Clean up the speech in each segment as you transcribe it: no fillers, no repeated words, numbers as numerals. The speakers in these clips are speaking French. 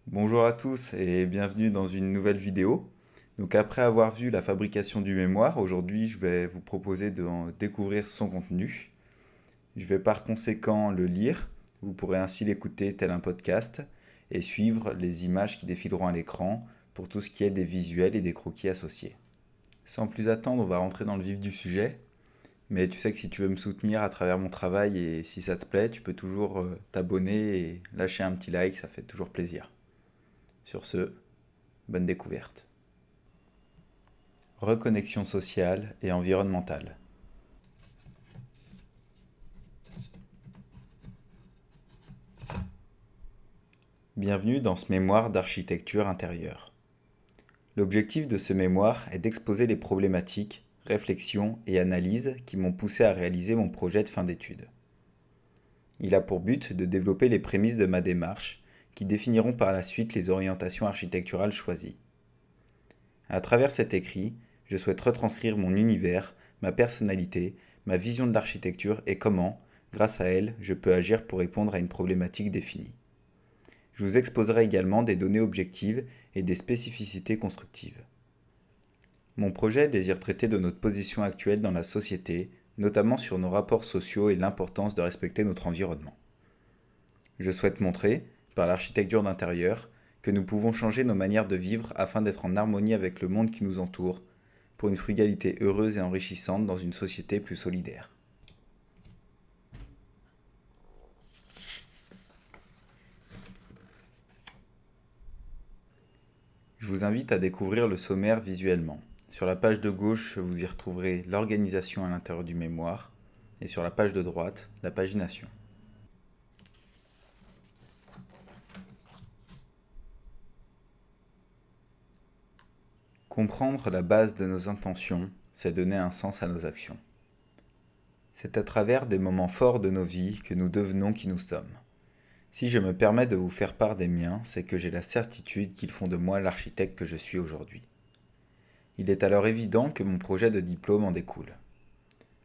Bonjour à tous et bienvenue dans une nouvelle vidéo. Donc après avoir vu la fabrication du mémoire, aujourd'hui je vais vous proposer de découvrir son contenu. Je vais par conséquent le lire, vous pourrez ainsi l'écouter tel un podcast et suivre les images qui défileront à l'écran pour tout ce qui est des visuels et des croquis associés. Sans plus attendre, on va rentrer dans le vif du sujet, mais tu sais que si tu veux me soutenir à travers mon travail et si ça te plaît, tu peux toujours t'abonner et lâcher un petit like, ça fait toujours plaisir. Sur ce, bonne découverte. Reconnexion sociale et environnementale. Bienvenue dans ce mémoire d'architecture intérieure. L'objectif de ce mémoire est d'exposer les problématiques, réflexions et analyses qui m'ont poussé à réaliser mon projet de fin d'études. Il a pour but de développer les prémices de ma démarche qui définiront par la suite les orientations architecturales choisies. À travers cet écrit, je souhaite retranscrire mon univers, ma personnalité, ma vision de l'architecture et comment, grâce à elle, je peux agir pour répondre à une problématique définie. Je vous exposerai également des données objectives et des spécificités constructives. Mon projet désire traiter de notre position actuelle dans la société, notamment sur nos rapports sociaux et l'importance de respecter notre environnement. Je souhaite montrer, par l'architecture d'intérieur, que nous pouvons changer nos manières de vivre afin d'être en harmonie avec le monde qui nous entoure, pour une frugalité heureuse et enrichissante dans une société plus solidaire. Je vous invite à découvrir le sommaire visuellement. Sur la page de gauche, vous y retrouverez l'organisation à l'intérieur du mémoire, et sur la page de droite, la pagination. Comprendre la base de nos intentions, c'est donner un sens à nos actions. C'est à travers des moments forts de nos vies que nous devenons qui nous sommes. Si je me permets de vous faire part des miens, c'est que j'ai la certitude qu'ils font de moi l'architecte que je suis aujourd'hui. Il est alors évident que mon projet de diplôme en découle.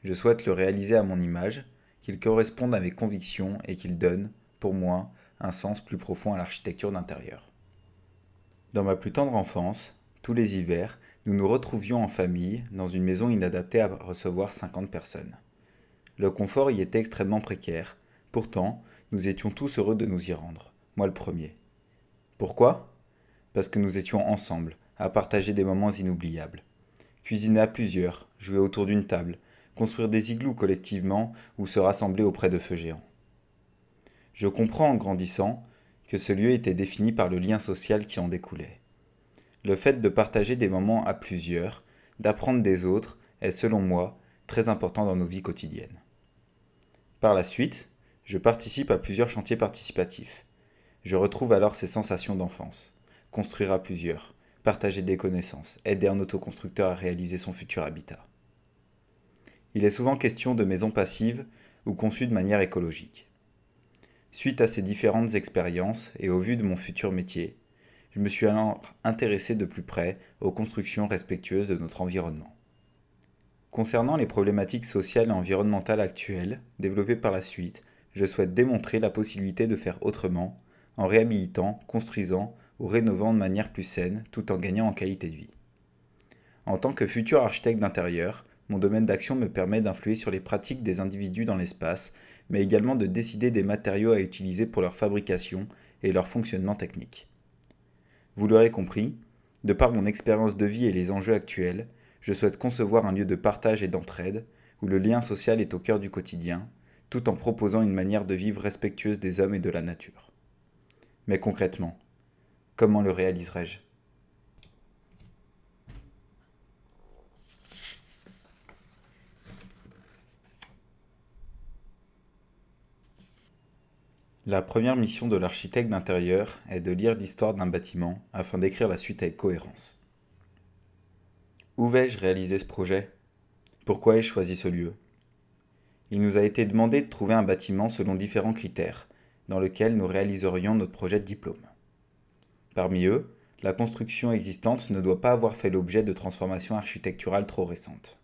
Je souhaite le réaliser à mon image, qu'il corresponde à mes convictions et qu'il donne, pour moi, un sens plus profond à l'architecture d'intérieur. Dans ma plus tendre enfance, tous les hivers, nous nous retrouvions en famille dans une maison inadaptée à recevoir 50 personnes. Le confort y était extrêmement précaire, pourtant, nous étions tous heureux de nous y rendre, moi le premier. Pourquoi ? Parce que nous étions ensemble, à partager des moments inoubliables. Cuisiner à plusieurs, jouer autour d'une table, construire des igloos collectivement ou se rassembler auprès de feux géants. Je comprends en grandissant que ce lieu était défini par le lien social qui en découlait. Le fait de partager des moments à plusieurs, d'apprendre des autres, est selon moi très important dans nos vies quotidiennes. Par la suite, je participe à plusieurs chantiers participatifs. Je retrouve alors ces sensations d'enfance. Construire à plusieurs, partager des connaissances, aider un autoconstructeur à réaliser son futur habitat. Il est souvent question de maisons passives ou conçues de manière écologique. Suite à ces différentes expériences et au vu de mon futur métier, je me suis alors intéressé de plus près aux constructions respectueuses de notre environnement. Concernant les problématiques sociales et environnementales actuelles, développées par la suite, je souhaite démontrer la possibilité de faire autrement, en réhabilitant, construisant ou rénovant de manière plus saine, tout en gagnant en qualité de vie. En tant que futur architecte d'intérieur, mon domaine d'action me permet d'influer sur les pratiques des individus dans l'espace, mais également de décider des matériaux à utiliser pour leur fabrication et leur fonctionnement technique. Vous l'aurez compris, de par mon expérience de vie et les enjeux actuels, je souhaite concevoir un lieu de partage et d'entraide, où le lien social est au cœur du quotidien, tout en proposant une manière de vivre respectueuse des hommes et de la nature. Mais concrètement, comment le réaliserai-je ? La première mission de l'architecte d'intérieur est de lire l'histoire d'un bâtiment afin d'écrire la suite avec cohérence. Où vais-je réaliser ce projet ? Pourquoi ai-je choisi ce lieu ? Il nous a été demandé de trouver un bâtiment selon différents critères, dans lequel nous réaliserions notre projet de diplôme. Parmi eux, la construction existante ne doit pas avoir fait l'objet de transformations architecturales trop récentes.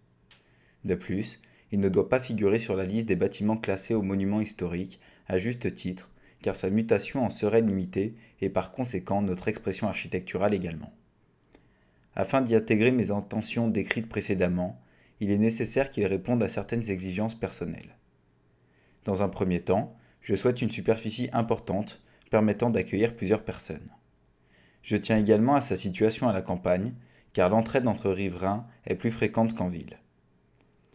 De plus, il ne doit pas figurer sur la liste des bâtiments classés aux monuments historiques, à juste titre, car sa mutation en serait limitée et par conséquent notre expression architecturale également. Afin d'y intégrer mes intentions décrites précédemment, il est nécessaire qu'il réponde à certaines exigences personnelles. Dans un premier temps, je souhaite une superficie importante permettant d'accueillir plusieurs personnes. Je tiens également à sa situation à la campagne, car l'entraide entre riverains est plus fréquente qu'en ville.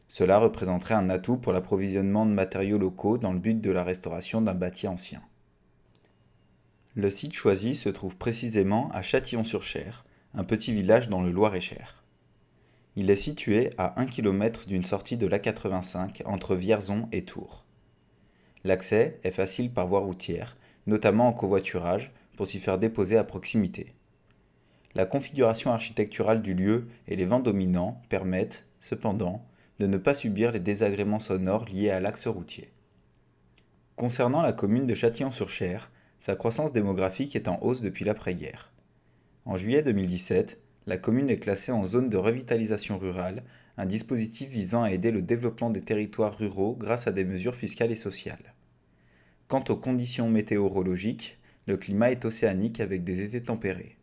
Cela représenterait un atout pour l'approvisionnement de matériaux locaux dans le but de la restauration d'un bâti ancien. Le site choisi se trouve précisément à Châtillon-sur-Cher, un petit village dans le Loir-et-Cher. Il est situé à 1 km d'une sortie de l'A85 entre Vierzon et Tours. L'accès est facile par voie routière, notamment en covoiturage, pour s'y faire déposer à proximité. La configuration architecturale du lieu et les vents dominants permettent, cependant, de ne pas subir les désagréments sonores liés à l'axe routier. Concernant la commune de Châtillon-sur-Cher, sa croissance démographique est en hausse depuis l'après-guerre. En juillet 2017, la commune est classée en zone de revitalisation rurale, un dispositif visant à aider le développement des territoires ruraux grâce à des mesures fiscales et sociales. Quant aux conditions météorologiques, le climat est océanique avec des étés tempérés.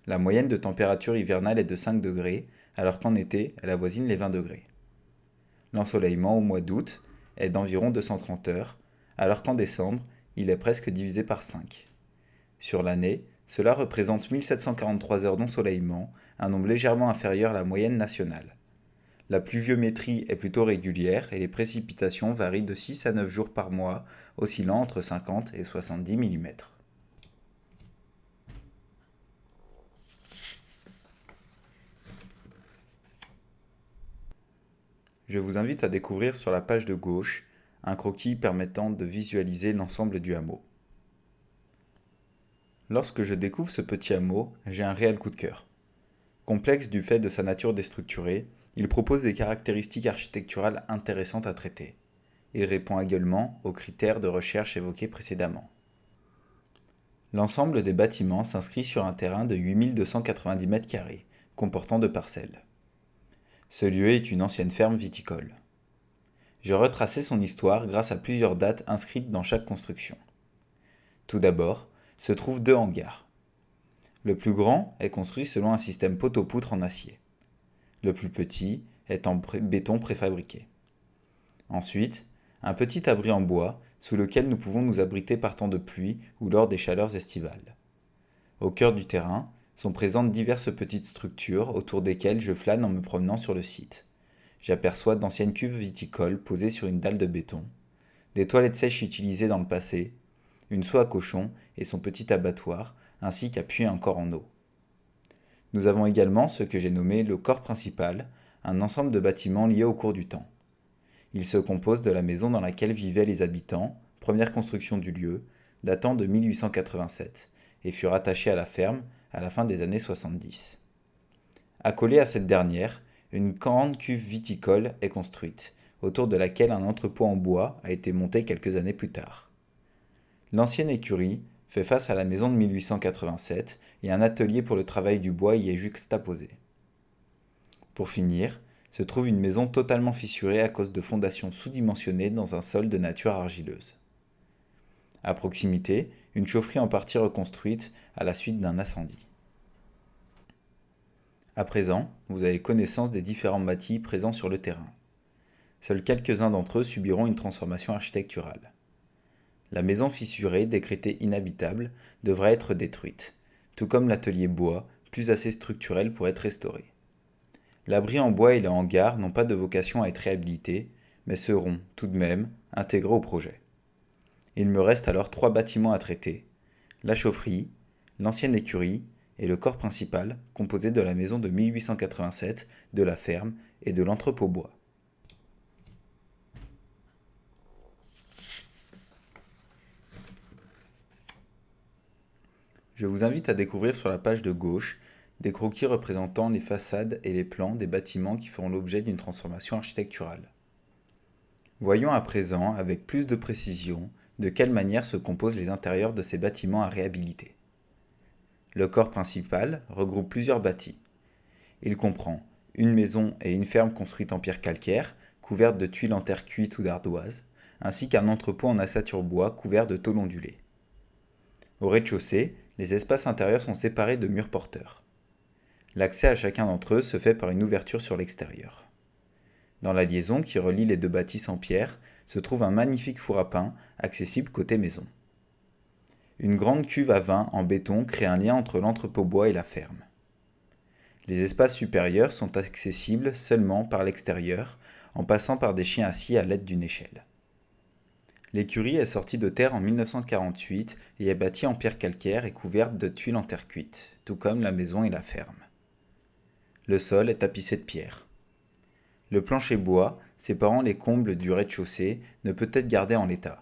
La moyenne de température hivernale est de 5 degrés, alors qu'en été, elle avoisine les 20 degrés. L'ensoleillement au mois d'août est d'environ 230 heures, alors qu'en décembre, il est presque divisé par 5. Sur l'année, cela représente 1743 heures d'ensoleillement, un nombre légèrement inférieur à la moyenne nationale. La pluviométrie est plutôt régulière et les précipitations varient de 6 à 9 jours par mois, oscillant entre 50 et 70 mm. Je vous invite à découvrir sur la page de gauche un croquis permettant de visualiser l'ensemble du hameau. Lorsque je découvre ce petit hameau, j'ai un réel coup de cœur. Complexe du fait de sa nature déstructurée, il propose des caractéristiques architecturales intéressantes à traiter. Il répond également aux critères de recherche évoqués précédemment. L'ensemble des bâtiments s'inscrit sur un terrain de 8290 m², comportant 2 parcelles. Ce lieu est une ancienne ferme viticole. J'ai retracé son histoire grâce à plusieurs dates inscrites dans chaque construction. Tout d'abord, se trouvent 2 hangars. Le plus grand est construit selon un système poteau-poutre en acier. Le plus petit est en béton préfabriqué. Ensuite, un petit abri en bois sous lequel nous pouvons nous abriter par temps de pluie ou lors des chaleurs estivales. Au cœur du terrain sont présentes diverses petites structures autour desquelles je flâne en me promenant sur le site. J'aperçois d'anciennes cuves viticoles posées sur une dalle de béton, des toilettes sèches utilisées dans le passé, une soie à cochon et son petit abattoir, ainsi qu'un puits encore en eau. Nous avons également ce que j'ai nommé le corps principal, un ensemble de bâtiments liés au cours du temps. Il se compose de la maison dans laquelle vivaient les habitants, première construction du lieu, datant de 1887, et fut rattaché à la ferme à la fin des années 70. Accolée à cette dernière, une grande cuve viticole est construite, autour de laquelle un entrepôt en bois a été monté quelques années plus tard. L'ancienne écurie fait face à la maison de 1887 et un atelier pour le travail du bois y est juxtaposé. Pour finir, se trouve une maison totalement fissurée à cause de fondations sous-dimensionnées dans un sol de nature argileuse. À proximité, une chaufferie en partie reconstruite à la suite d'un incendie. À présent, vous avez connaissance des différents bâtis présents sur le terrain. Seuls quelques-uns d'entre eux subiront une transformation architecturale. La maison fissurée, décrétée inhabitable, devra être détruite, tout comme l'atelier bois, plus assez structurel pour être restauré. L'abri en bois et les hangars n'ont pas de vocation à être réhabilités, mais seront, tout de même, intégrés au projet. Il me reste alors 3 bâtiments à traiter, la chaufferie, l'ancienne écurie et le corps principal, composé de la maison de 1887, de la ferme et de l'entrepôt bois. Je vous invite à découvrir sur la page de gauche des croquis représentant les façades et les plans des bâtiments qui feront l'objet d'une transformation architecturale. Voyons à présent, avec plus de précision, de quelle manière se composent les intérieurs de ces bâtiments à réhabiliter. Le corps principal regroupe plusieurs bâtis. Il comprend une maison et une ferme construites en pierre calcaire, couvertes de tuiles en terre cuite ou d'ardoise, ainsi qu'un entrepôt en ossature bois couvert de tôle ondulée. Au rez-de-chaussée, les espaces intérieurs sont séparés de murs porteurs. L'accès à chacun d'entre eux se fait par une ouverture sur l'extérieur. Dans la liaison qui relie les deux bâtisses en pierre se trouve un magnifique four à pain accessible côté maison. Une grande cuve à vin en béton crée un lien entre l'entrepôt bois et la ferme. Les espaces supérieurs sont accessibles seulement par l'extérieur, en passant par des chiens assis à l'aide d'une échelle. L'écurie est sortie de terre en 1948 et est bâtie en pierre calcaire et couverte de tuiles en terre cuite, tout comme la maison et la ferme. Le sol est tapissé de pierre. Le plancher bois, séparant les combles du rez-de-chaussée, ne peut être gardé en l'état.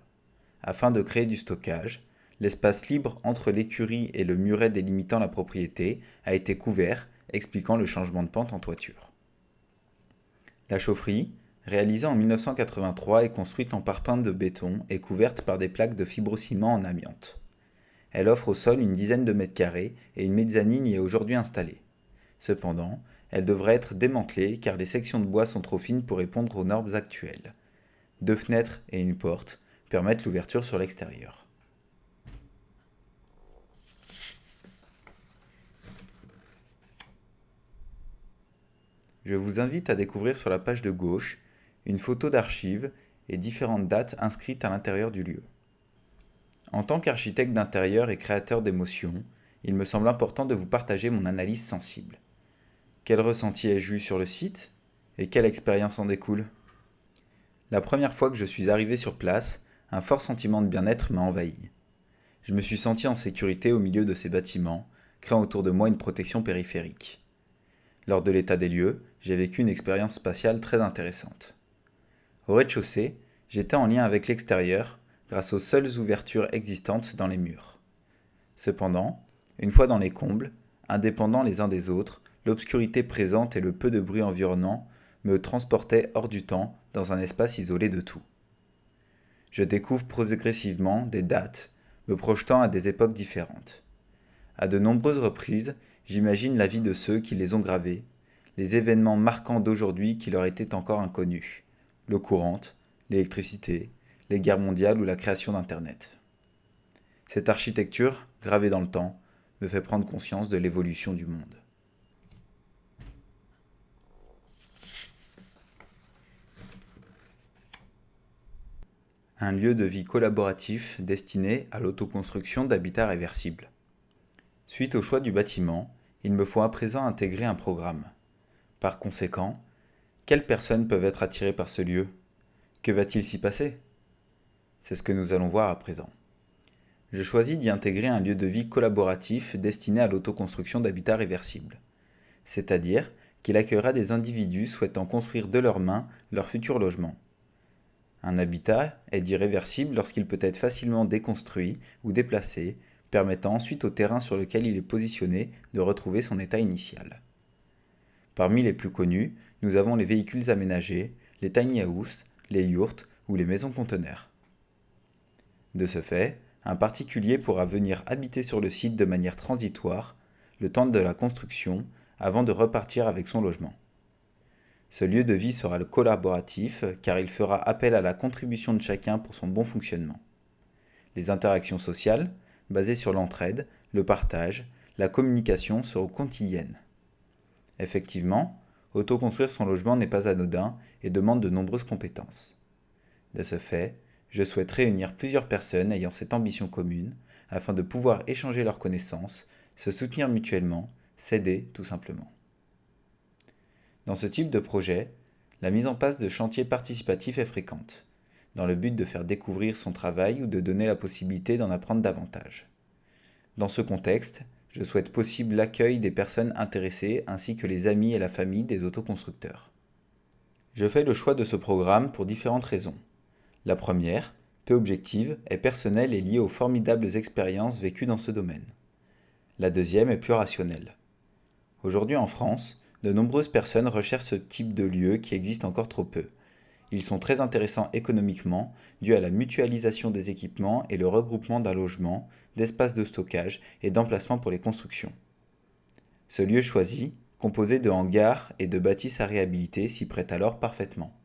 Afin de créer du stockage, l'espace libre entre l'écurie et le muret délimitant la propriété a été couvert, expliquant le changement de pente en toiture. La chaufferie, réalisée en 1983 et construite en parpaing de béton, est couverte par des plaques de fibrociment en amiante. Elle offre au sol une dizaine de mètres carrés et une mezzanine y est aujourd'hui installée. Cependant, elle devrait être démantelée car les sections de bois sont trop fines pour répondre aux normes actuelles. 2 fenêtres et une porte permettent l'ouverture sur l'extérieur. Je vous invite à découvrir sur la page de gauche une photo d'archives et différentes dates inscrites à l'intérieur du lieu. En tant qu'architecte d'intérieur et créateur d'émotions, il me semble important de vous partager mon analyse sensible. Quel ressenti ai-je eu sur le site et quelle expérience en découle? La première fois que je suis arrivé sur place, un fort sentiment de bien-être m'a envahi. Je me suis senti en sécurité au milieu de ces bâtiments, créant autour de moi une protection périphérique. Lors de l'état des lieux, j'ai vécu une expérience spatiale très intéressante. Au rez-de-chaussée, j'étais en lien avec l'extérieur grâce aux seules ouvertures existantes dans les murs. Cependant, une fois dans les combles, indépendants les uns des autres, l'obscurité présente et le peu de bruit environnant me transportaient hors du temps dans un espace isolé de tout. Je découvre progressivement des dates, me projetant à des époques différentes. À de nombreuses reprises, j'imagine la vie de ceux qui les ont gravés, les événements marquants d'aujourd'hui qui leur étaient encore inconnus, l'eau courante, l'électricité, les guerres mondiales ou la création d'Internet. Cette architecture, gravée dans le temps, me fait prendre conscience de l'évolution du monde. Un lieu de vie collaboratif destiné à l'autoconstruction d'habitats réversibles. Suite au choix du bâtiment, il me faut à présent intégrer un programme. Par conséquent, quelles personnes peuvent être attirées par ce lieu? Que va-t-il s'y passer? C'est ce que nous allons voir à présent. Je choisis d'y intégrer un lieu de vie collaboratif destiné à l'autoconstruction d'habitats réversibles. C'est-à-dire qu'il accueillera des individus souhaitant construire de leurs mains leur futur logement. Un habitat est dit réversible lorsqu'il peut être facilement déconstruit ou déplacé, permettant ensuite au terrain sur lequel il est positionné de retrouver son état initial. Parmi les plus connus, nous avons les véhicules aménagés, les tiny houses, les yurts ou les maisons conteneurs. De ce fait, un particulier pourra venir habiter sur le site de manière transitoire, le temps de la construction, avant de repartir avec son logement. Ce lieu de vie sera le collaboratif car il fera appel à la contribution de chacun pour son bon fonctionnement. Les interactions sociales, basées sur l'entraide, le partage, la communication seront quotidiennes. Effectivement, autoconstruire son logement n'est pas anodin et demande de nombreuses compétences. De ce fait, je souhaite réunir plusieurs personnes ayant cette ambition commune afin de pouvoir échanger leurs connaissances, se soutenir mutuellement, s'aider tout simplement. Dans ce type de projet, la mise en place de chantiers participatifs est fréquente, dans le but de faire découvrir son travail ou de donner la possibilité d'en apprendre davantage. Dans ce contexte, je souhaite possible l'accueil des personnes intéressées ainsi que les amis et la famille des autoconstructeurs. Je fais le choix de ce programme pour différentes raisons. La première, peu objective, est personnelle et liée aux formidables expériences vécues dans ce domaine. La deuxième est plus rationnelle. Aujourd'hui en France, de nombreuses personnes recherchent ce type de lieu qui existe encore trop peu. Ils sont très intéressants économiquement, dû à la mutualisation des équipements et le regroupement d'un logement, d'espaces de stockage et d'emplacements pour les constructions. Ce lieu choisi, composé de hangars et de bâtisses à réhabiliter, s'y prête alors parfaitement.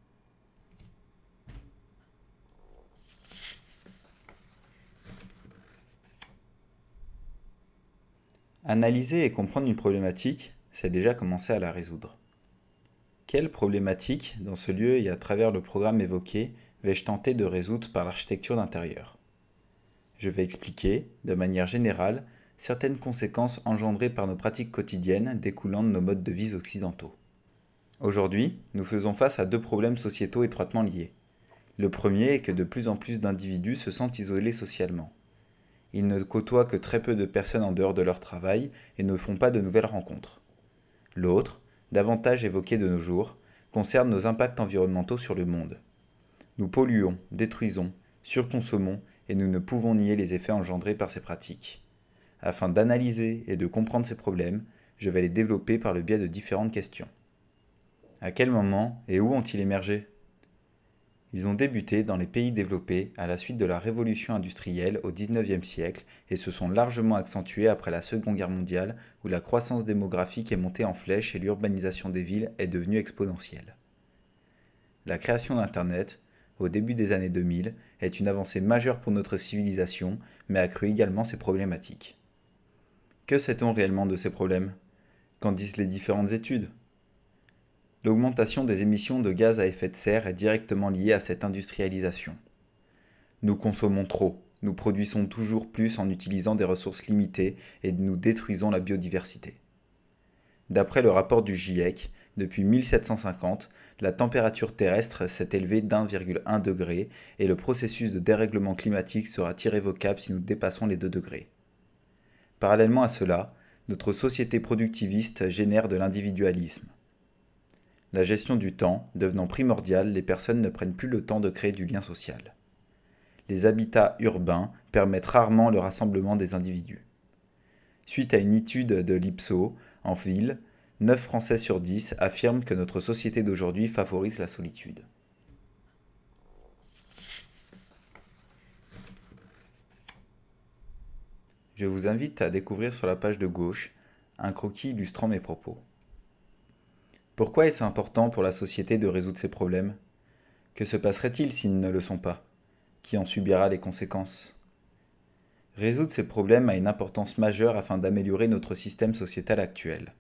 Analyser et comprendre une problématique, c'est déjà commencer à la résoudre. Quelle problématique, dans ce lieu et à travers le programme évoqué, vais-je tenter de résoudre par l'architecture d'intérieur? Je vais expliquer, de manière générale, certaines conséquences engendrées par nos pratiques quotidiennes découlant de nos modes de vie occidentaux. Aujourd'hui, nous faisons face à deux problèmes sociétaux étroitement liés. Le premier est que de plus en plus d'individus se sentent isolés socialement. Ils ne côtoient que très peu de personnes en dehors de leur travail et ne font pas de nouvelles rencontres. L'autre, davantage évoqué de nos jours, concerne nos impacts environnementaux sur le monde. Nous polluons, détruisons, surconsommons et nous ne pouvons nier les effets engendrés par ces pratiques. Afin d'analyser et de comprendre ces problèmes, je vais les développer par le biais de différentes questions. À quel moment et où ont-ils émergé? Ils ont débuté dans les pays développés à la suite de la révolution industrielle au XIXe siècle et se sont largement accentués après la Seconde Guerre mondiale où la croissance démographique est montée en flèche et l'urbanisation des villes est devenue exponentielle. La création d'Internet, au début des années 2000, est une avancée majeure pour notre civilisation, mais accrue également ses problématiques. Que sait-on réellement de ces problèmes? Qu'en disent les différentes études? L'augmentation des émissions de gaz à effet de serre est directement liée à cette industrialisation. Nous consommons trop, nous produisons toujours plus en utilisant des ressources limitées et nous détruisons la biodiversité. D'après le rapport du GIEC, depuis 1750, la température terrestre s'est élevée d'1,1 degré et le processus de dérèglement climatique sera irrévocable si nous dépassons les 2 degrés. Parallèlement à cela, notre société productiviste génère de l'individualisme. La gestion du temps devenant primordiale, les personnes ne prennent plus le temps de créer du lien social. Les habitats urbains permettent rarement le rassemblement des individus. Suite à une étude de l'IPSO, en ville, 9 Français sur 10 affirment que notre société d'aujourd'hui favorise la solitude. Je vous invite à découvrir sur la page de gauche un croquis illustrant mes propos. Pourquoi est-ce important pour la société de résoudre ces problèmes? Que se passerait-il s'ils ne le sont pas? Qui en subira les conséquences? Résoudre ces problèmes a une importance majeure afin d'améliorer notre système sociétal actuel.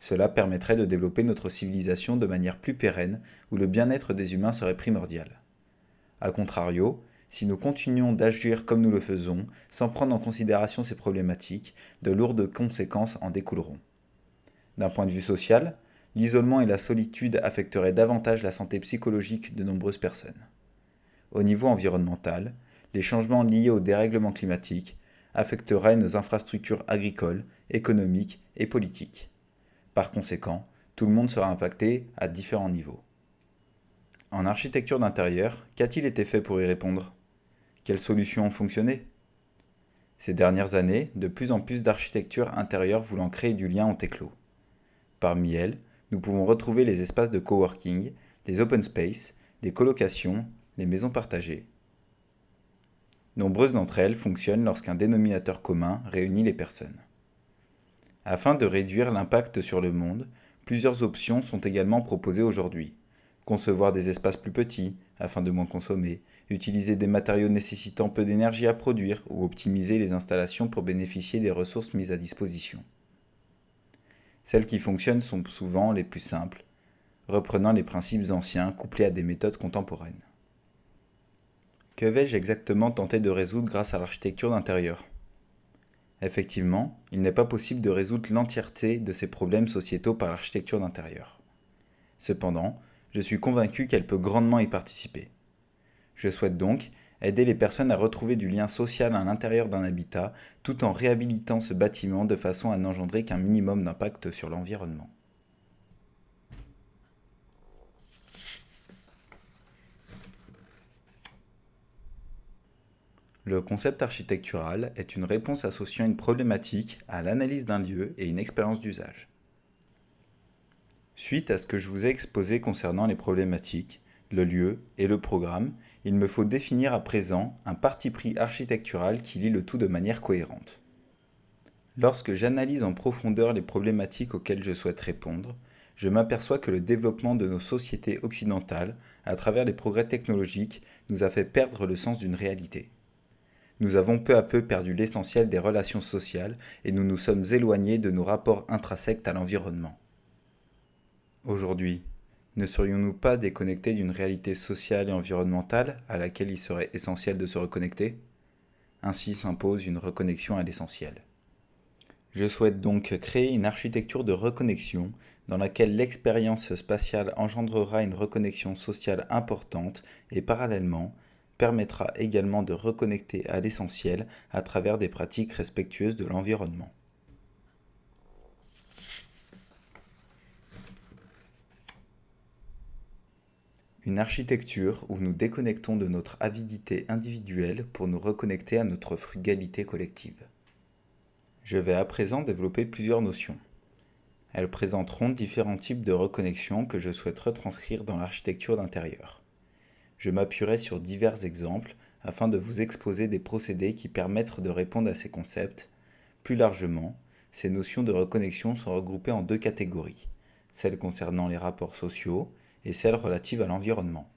Cela permettrait de développer notre civilisation de manière plus pérenne où le bien-être des humains serait primordial. A contrario, si nous continuons d'agir comme nous le faisons, sans prendre en considération ces problématiques, de lourdes conséquences en découleront. D'un point de vue social, l'isolement et la solitude affecteraient davantage la santé psychologique de nombreuses personnes. Au niveau environnemental, les changements liés au dérèglement climatique affecteraient nos infrastructures agricoles, économiques et politiques. Par conséquent, tout le monde sera impacté à différents niveaux. En architecture d'intérieur, qu'a-t-il été fait pour y répondre? Quelles solutions ont fonctionné? Ces dernières années, de plus en plus d'architectures intérieures voulant créer du lien ont éclos. Parmi elles, nous pouvons retrouver les espaces de coworking, les open space, les colocations, les maisons partagées. Nombreuses d'entre elles fonctionnent lorsqu'un dénominateur commun réunit les personnes. Afin de réduire l'impact sur le monde, plusieurs options sont également proposées aujourd'hui. Concevoir des espaces plus petits, afin de moins consommer, utiliser des matériaux nécessitant peu d'énergie à produire ou optimiser les installations pour bénéficier des ressources mises à disposition. Celles qui fonctionnent sont souvent les plus simples, reprenant les principes anciens couplés à des méthodes contemporaines. Que vais-je exactement tenter de résoudre grâce à l'architecture d'intérieur? Effectivement, il n'est pas possible de résoudre l'entièreté de ces problèmes sociétaux par l'architecture d'intérieur. Cependant, je suis convaincu qu'elle peut grandement y participer. Je souhaite donc aider les personnes à retrouver du lien social à l'intérieur d'un habitat tout en réhabilitant ce bâtiment de façon à n'engendrer qu'un minimum d'impact sur l'environnement. Le concept architectural est une réponse associant une problématique à l'analyse d'un lieu et une expérience d'usage. Suite à ce que je vous ai exposé concernant les problématiques, le lieu et le programme, il me faut définir à présent un parti pris architectural qui lie le tout de manière cohérente. Lorsque j'analyse en profondeur les problématiques auxquelles je souhaite répondre, je m'aperçois que le développement de nos sociétés occidentales, à travers les progrès technologiques, nous a fait perdre le sens d'une réalité. Nous avons peu à peu perdu l'essentiel des relations sociales et nous nous sommes éloignés de nos rapports intrinsèques à l'environnement. Aujourd'hui, ne serions-nous pas déconnectés d'une réalité sociale et environnementale à laquelle il serait essentiel de se reconnecter ? Ainsi s'impose une reconnexion à l'essentiel. Je souhaite donc créer une architecture de reconnexion dans laquelle l'expérience spatiale engendrera une reconnexion sociale importante et parallèlement permettra également de reconnecter à l'essentiel à travers des pratiques respectueuses de l'environnement. Une architecture où nous déconnectons de notre avidité individuelle pour nous reconnecter à notre frugalité collective. Je vais à présent développer plusieurs notions. Elles présenteront différents types de reconnexion que je souhaite retranscrire dans l'architecture d'intérieur. Je m'appuierai sur divers exemples afin de vous exposer des procédés qui permettent de répondre à ces concepts. Plus largement, ces notions de reconnexion sont regroupées en deux catégories, celles concernant les rapports sociaux et celles relatives à l'environnement.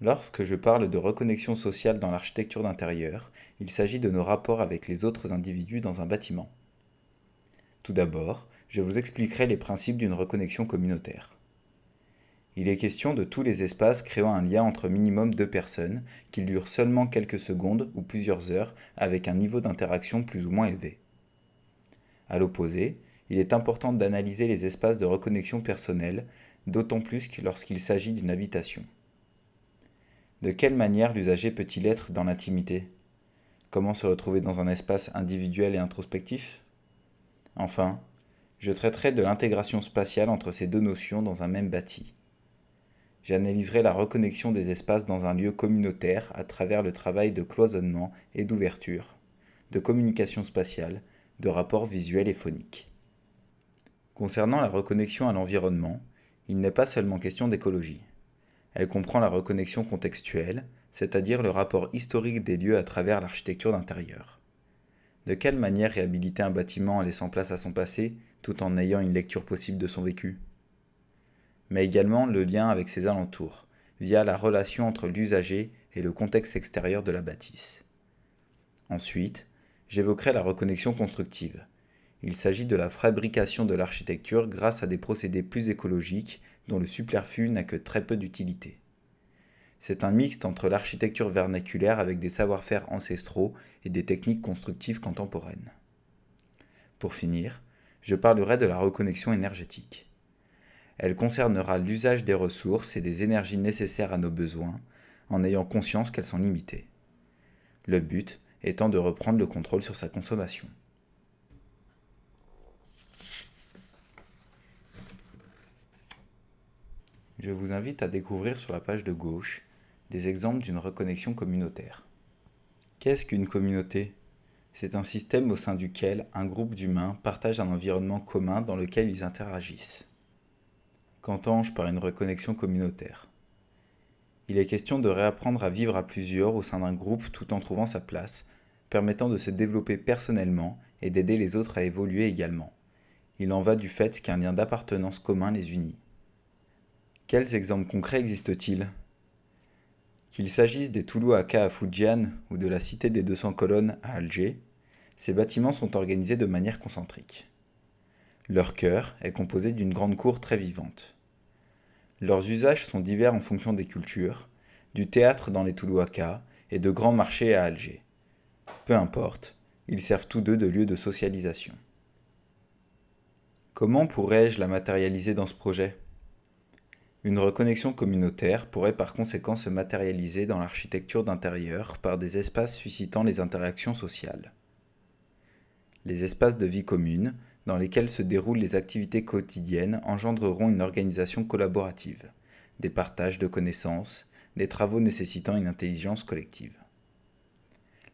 Lorsque je parle de reconnexion sociale dans l'architecture d'intérieur, il s'agit de nos rapports avec les autres individus dans un bâtiment. Tout d'abord, je vous expliquerai les principes d'une reconnexion communautaire. Il est question de tous les espaces créant un lien entre minimum deux personnes, qui durent seulement quelques secondes ou plusieurs heures avec un niveau d'interaction plus ou moins élevé. À l'opposé, il est important d'analyser les espaces de reconnexion personnelle, d'autant plus que lorsqu'il s'agit d'une habitation. De quelle manière l'usager peut-il être dans l'intimité ? Comment se retrouver dans un espace individuel et introspectif ? Enfin, je traiterai de l'intégration spatiale entre ces deux notions dans un même bâti. J'analyserai la reconnexion des espaces dans un lieu communautaire à travers le travail de cloisonnement et d'ouverture, de communication spatiale, de rapports visuels et phoniques. Concernant la reconnexion à l'environnement, il n'est pas seulement question d'écologie. Elle comprend la reconnexion contextuelle, c'est-à-dire le rapport historique des lieux à travers l'architecture d'intérieur. De quelle manière réhabiliter un bâtiment en laissant place à son passé, tout en ayant une lecture possible de son vécu ? Mais également le lien avec ses alentours, via la relation entre l'usager et le contexte extérieur de la bâtisse. Ensuite, j'évoquerai la reconnexion constructive. Il s'agit de la fabrication de l'architecture grâce à des procédés plus écologiques dont le superflu n'a que très peu d'utilité. C'est un mixte entre l'architecture vernaculaire avec des savoir-faire ancestraux et des techniques constructives contemporaines. Pour finir, je parlerai de la reconnexion énergétique. Elle concernera l'usage des ressources et des énergies nécessaires à nos besoins, en ayant conscience qu'elles sont limitées. Le but étant de reprendre le contrôle sur sa consommation. Je vous invite à découvrir sur la page de gauche des exemples d'une reconnexion communautaire. Qu'est-ce qu'une communauté ? C'est un système au sein duquel un groupe d'humains partage un environnement commun dans lequel ils interagissent. Qu'entends-je par une reconnexion communautaire ? Il est question de réapprendre à vivre à plusieurs au sein d'un groupe tout en trouvant sa place, permettant de se développer personnellement et d'aider les autres à évoluer également. Il en va du fait qu'un lien d'appartenance commun les unit. Quels exemples concrets existent-ils ? Qu'il s'agisse des Tuluaka à Fujian ou de la Cité des 200 colonnes à Alger, ces bâtiments sont organisés de manière concentrique. Leur cœur est composé d'une grande cour très vivante. Leurs usages sont divers en fonction des cultures, du théâtre dans les Tuluaka et de grands marchés à Alger. Peu importe, ils servent tous deux de lieu de socialisation. Comment pourrais-je la matérialiser dans ce projet ? Une reconnexion communautaire pourrait par conséquent se matérialiser dans l'architecture d'intérieur par des espaces suscitant les interactions sociales. Les espaces de vie commune, dans lesquels se déroulent les activités quotidiennes, engendreront une organisation collaborative, des partages de connaissances, des travaux nécessitant une intelligence collective.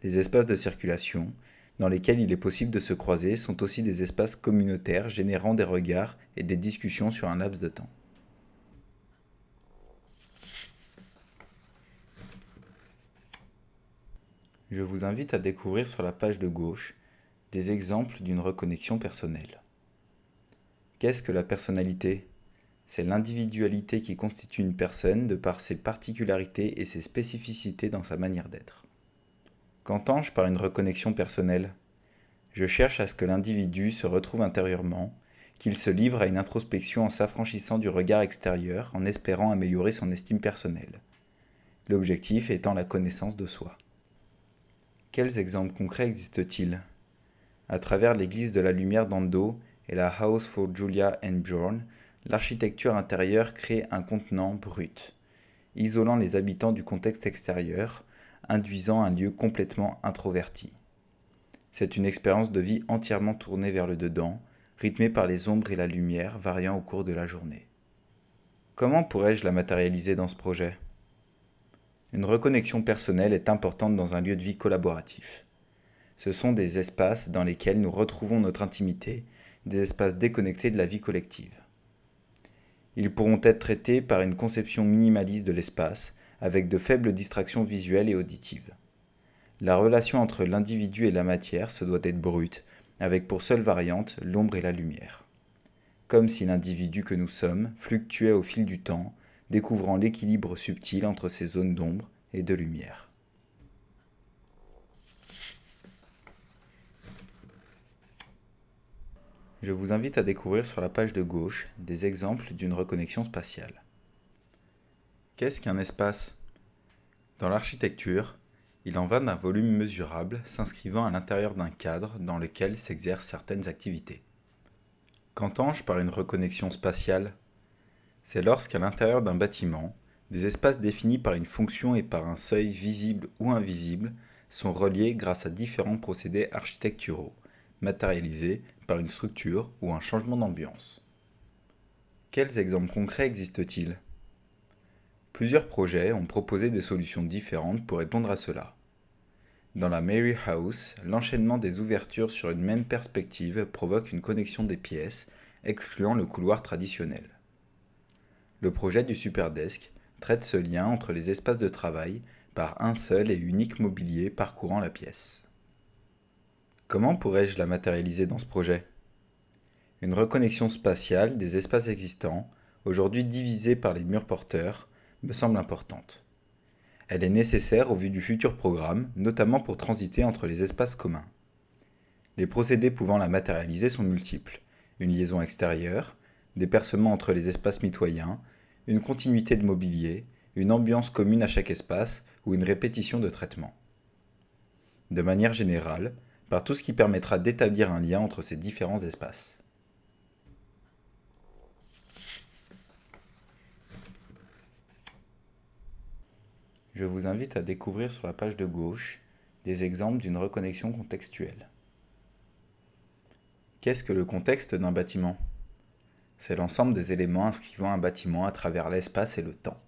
Les espaces de circulation, dans lesquels il est possible de se croiser, sont aussi des espaces communautaires générant des regards et des discussions sur un laps de temps. Je vous invite à découvrir sur la page de gauche des exemples d'une reconnexion personnelle. Qu'est-ce que la personnalité ? C'est l'individualité qui constitue une personne de par ses particularités et ses spécificités dans sa manière d'être. Qu'entends-je par une reconnexion personnelle? Je cherche à ce que l'individu se retrouve intérieurement, qu'il se livre à une introspection en s'affranchissant du regard extérieur, en espérant améliorer son estime personnelle. L'objectif étant la connaissance de soi. Quels exemples concrets existent-ils? À travers l'église de la lumière d'Ando et la House for Julia and Bjorn, l'architecture intérieure crée un contenant brut, isolant les habitants du contexte extérieur, induisant un lieu complètement introverti. C'est une expérience de vie entièrement tournée vers le dedans, rythmée par les ombres et la lumière variant au cours de la journée. Comment pourrais-je la matérialiser dans ce projet? Une reconnexion personnelle est importante dans un lieu de vie collaboratif. Ce sont des espaces dans lesquels nous retrouvons notre intimité, des espaces déconnectés de la vie collective. Ils pourront être traités par une conception minimaliste de l'espace, avec de faibles distractions visuelles et auditives. La relation entre l'individu et la matière se doit être brute, avec pour seule variante l'ombre et la lumière. Comme si l'individu que nous sommes fluctuait au fil du temps, découvrant l'équilibre subtil entre ces zones d'ombre et de lumière. Je vous invite à découvrir sur la page de gauche des exemples d'une reconnexion spatiale. Qu'est-ce qu'un espace? Dans l'architecture, il en va d'un volume mesurable s'inscrivant à l'intérieur d'un cadre dans lequel s'exercent certaines activités. Qu'entends-je par une reconnexion spatiale? C'est lorsqu'à l'intérieur d'un bâtiment, des espaces définis par une fonction et par un seuil visible ou invisible sont reliés grâce à différents procédés architecturaux, matérialisés par une structure ou un changement d'ambiance. Quels exemples concrets existent-ils? Plusieurs projets ont proposé des solutions différentes pour répondre à cela. Dans la Mary House, l'enchaînement des ouvertures sur une même perspective provoque une connexion des pièces, excluant le couloir traditionnel. Le projet du Superdesk traite ce lien entre les espaces de travail par un seul et unique mobilier parcourant la pièce. Comment pourrais-je la matérialiser dans ce projet? Une reconnexion spatiale des espaces existants, aujourd'hui divisés par les murs porteurs, me semble importante. Elle est nécessaire au vu du futur programme, notamment pour transiter entre les espaces communs. Les procédés pouvant la matérialiser sont multiples. Une liaison extérieure, des percements entre les espaces mitoyens, une continuité de mobilier, une ambiance commune à chaque espace ou une répétition de traitement. De manière générale, par tout ce qui permettra d'établir un lien entre ces différents espaces. Je vous invite à découvrir sur la page de gauche des exemples d'une reconnexion contextuelle. Qu'est-ce que le contexte d'un bâtiment? C'est l'ensemble des éléments inscrivant un bâtiment à travers l'espace et le temps.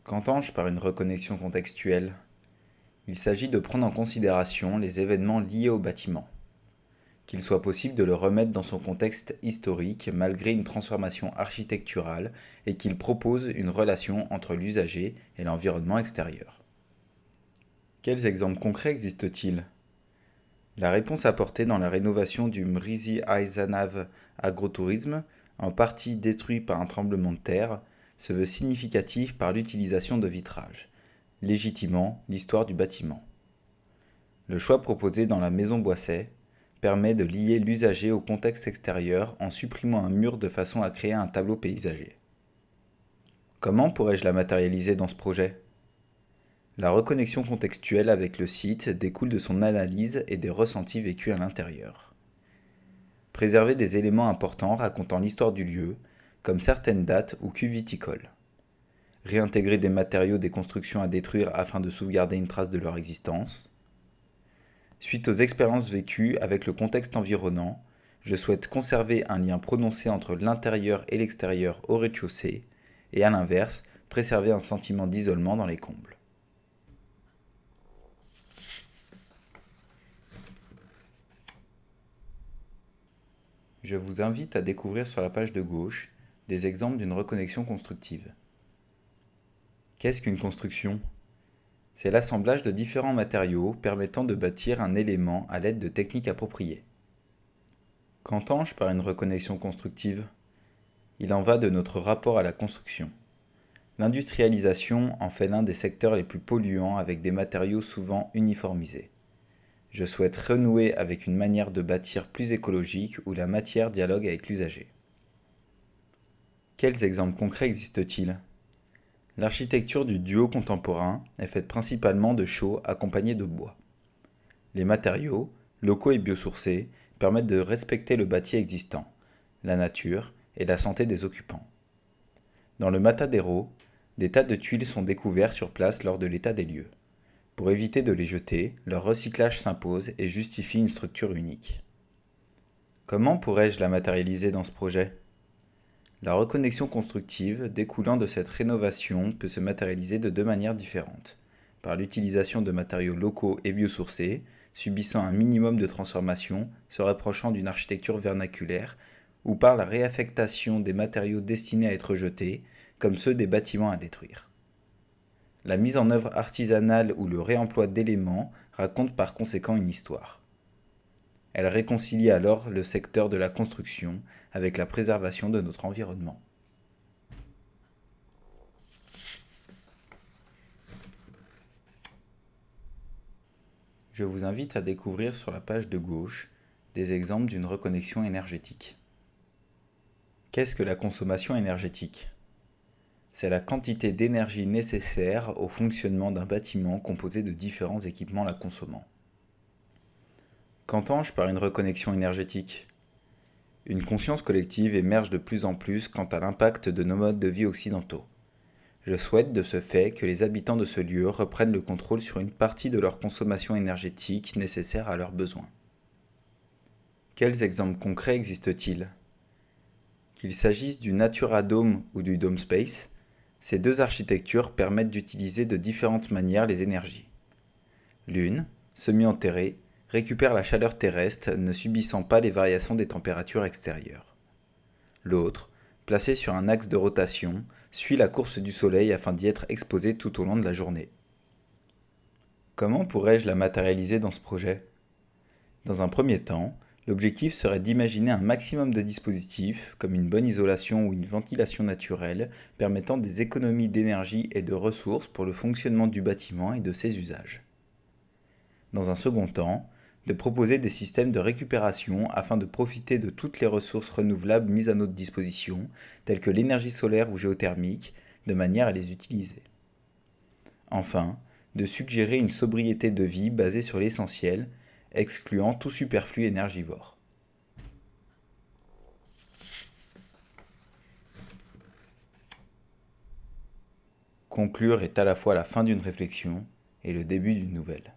Qu'entends-je par une reconnexion contextuelle? Il s'agit de prendre en considération les événements liés au bâtiment, qu'il soit possible de le remettre dans son contexte historique malgré une transformation architecturale et qu'il propose une relation entre l'usager et l'environnement extérieur. Quels exemples concrets existent-ils? La réponse apportée dans la rénovation du Mrizi Aizanav Agrotourisme, en partie détruit par un tremblement de terre, se veut significative par l'utilisation de vitrages, légitimant l'histoire du bâtiment. Le choix proposé dans la maison Boisset permet de lier l'usager au contexte extérieur en supprimant un mur de façon à créer un tableau paysager. Comment pourrais-je la matérialiser dans ce projet? La reconnexion contextuelle avec le site découle de son analyse et des ressentis vécus à l'intérieur. Préserver des éléments importants racontant l'histoire du lieu, comme certaines dates ou cuves viticoles. Réintégrer des matériaux des constructions à détruire afin de sauvegarder une trace de leur existence. Suite aux expériences vécues avec le contexte environnant, je souhaite conserver un lien prononcé entre l'intérieur et l'extérieur au rez-de-chaussée, et à l'inverse, préserver un sentiment d'isolement dans les combles. Je vous invite à découvrir sur la page de gauche des exemples d'une reconnexion constructive. Qu'est-ce qu'une construction? C'est l'assemblage de différents matériaux permettant de bâtir un élément à l'aide de techniques appropriées. Qu'entends-je par une reconnexion constructive? Il en va de notre rapport à la construction. L'industrialisation en fait l'un des secteurs les plus polluants avec des matériaux souvent uniformisés. Je souhaite renouer avec une manière de bâtir plus écologique où la matière dialogue avec l'usager. Quels exemples concrets existent-ils? L'architecture du duo contemporain est faite principalement de chaux accompagnés de bois. Les matériaux, locaux et biosourcés, permettent de respecter le bâti existant, la nature et la santé des occupants. Dans le Matadero, des tas de tuiles sont découverts sur place lors de l'état des lieux. Pour éviter de les jeter, leur recyclage s'impose et justifie une structure unique. Comment pourrais-je la matérialiser dans ce projet? La reconnexion constructive découlant de cette rénovation peut se matérialiser de deux manières différentes. Par l'utilisation de matériaux locaux et biosourcés, subissant un minimum de transformation, se rapprochant d'une architecture vernaculaire, ou par la réaffectation des matériaux destinés à être jetés, comme ceux des bâtiments à détruire. La mise en œuvre artisanale ou le réemploi d'éléments raconte par conséquent une histoire. Elle réconcilie alors le secteur de la construction avec la préservation de notre environnement. Je vous invite à découvrir sur la page de gauche des exemples d'une reconnexion énergétique. Qu'est-ce que la consommation énergétique? C'est la quantité d'énergie nécessaire au fonctionnement d'un bâtiment composé de différents équipements la consommant. Qu'entends-je par une reconnexion énergétique? Une conscience collective émerge de plus en plus quant à l'impact de nos modes de vie occidentaux. Je souhaite de ce fait que les habitants de ce lieu reprennent le contrôle sur une partie de leur consommation énergétique nécessaire à leurs besoins. Quels exemples concrets existent-ils? Qu'il s'agisse du Natura Dome ou du Dome Space, ces deux architectures permettent d'utiliser de différentes manières les énergies. L'une, semi-enterrée, récupère la chaleur terrestre ne subissant pas les variations des températures extérieures. L'autre, placée sur un axe de rotation, suit la course du Soleil afin d'y être exposée tout au long de la journée. Comment pourrais-je la matérialiser dans ce projet? Dans un premier temps, l'objectif serait d'imaginer un maximum de dispositifs, comme une bonne isolation ou une ventilation naturelle, permettant des économies d'énergie et de ressources pour le fonctionnement du bâtiment et de ses usages. Dans un second temps, de proposer des systèmes de récupération afin de profiter de toutes les ressources renouvelables mises à notre disposition, telles que l'énergie solaire ou géothermique, de manière à les utiliser. Enfin, de suggérer une sobriété de vie basée sur l'essentiel, excluant tout superflu énergivore. Conclure est à la fois la fin d'une réflexion et le début d'une nouvelle.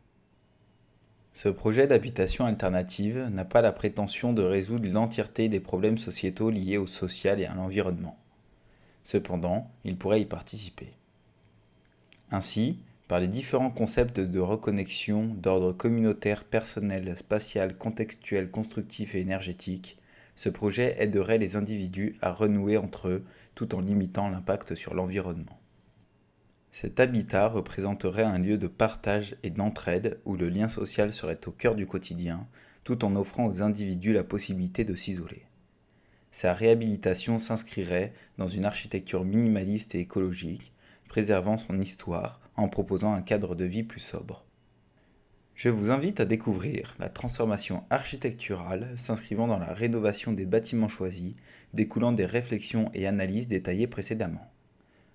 Ce projet d'habitation alternative n'a pas la prétention de résoudre l'entièreté des problèmes sociétaux liés au social et à l'environnement. Cependant, il pourrait y participer. Ainsi, par les différents concepts de reconnexion d'ordre communautaire, personnel, spatial, contextuel, constructif et énergétique, ce projet aiderait les individus à renouer entre eux tout en limitant l'impact sur l'environnement. Cet habitat représenterait un lieu de partage et d'entraide où le lien social serait au cœur du quotidien, tout en offrant aux individus la possibilité de s'isoler. Sa réhabilitation s'inscrirait dans une architecture minimaliste et écologique, préservant son histoire en proposant un cadre de vie plus sobre. Je vous invite à découvrir la transformation architecturale s'inscrivant dans la rénovation des bâtiments choisis, découlant des réflexions et analyses détaillées précédemment.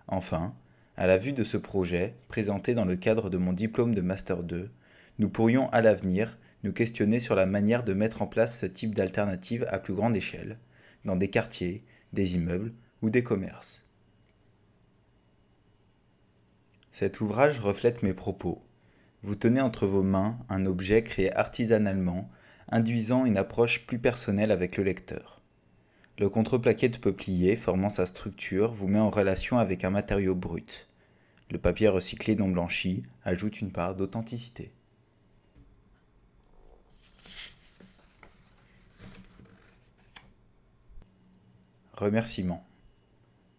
Enfin, à la vue de ce projet, présenté dans le cadre de mon diplôme de Master 2, nous pourrions à l'avenir nous questionner sur la manière de mettre en place ce type d'alternative à plus grande échelle, dans des quartiers, des immeubles ou des commerces. Cet ouvrage reflète mes propos. Vous tenez entre vos mains un objet créé artisanalement, induisant une approche plus personnelle avec le lecteur. Le contreplaqué de peuplier formant sa structure vous met en relation avec un matériau brut. Le papier recyclé non blanchi ajoute une part d'authenticité. Remerciements.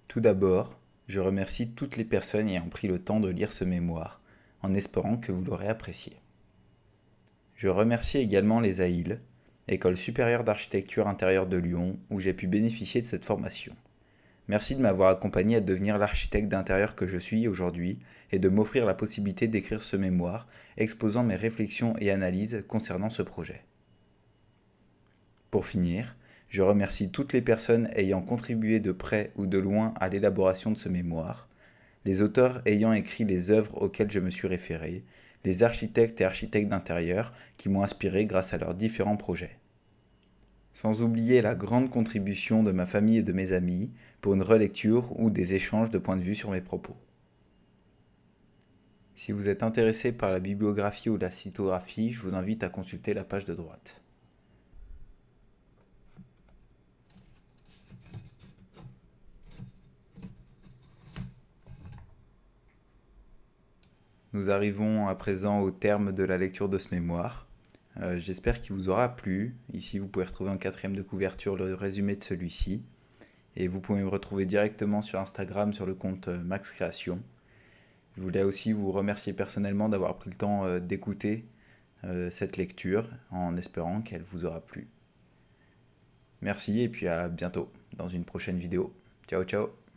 Tout d'abord, je remercie toutes les personnes ayant pris le temps de lire ce mémoire, en espérant que vous l'aurez apprécié. Je remercie également les AIL, École supérieure d'architecture intérieure de Lyon, où j'ai pu bénéficier de cette formation. Merci de m'avoir accompagné à devenir l'architecte d'intérieur que je suis aujourd'hui et de m'offrir la possibilité d'écrire ce mémoire exposant mes réflexions et analyses concernant ce projet. Pour finir, je remercie toutes les personnes ayant contribué de près ou de loin à l'élaboration de ce mémoire, les auteurs ayant écrit les œuvres auxquelles je me suis référé, les architectes et architectes d'intérieur qui m'ont inspiré grâce à leurs différents projets. Sans oublier la grande contribution de ma famille et de mes amis pour une relecture ou des échanges de points de vue sur mes propos. Si vous êtes intéressé par la bibliographie ou la cytographie, je vous invite à consulter la page de droite. Nous arrivons à présent au terme de la lecture de ce mémoire. J'espère qu'il vous aura plu. Ici, vous pouvez retrouver en quatrième de couverture le résumé de celui-ci. Et vous pouvez me retrouver directement sur Instagram sur le compte Max Création. Je voulais aussi vous remercier personnellement d'avoir pris le temps d'écouter cette lecture en espérant qu'elle vous aura plu. Merci et puis à bientôt dans une prochaine vidéo. Ciao ciao.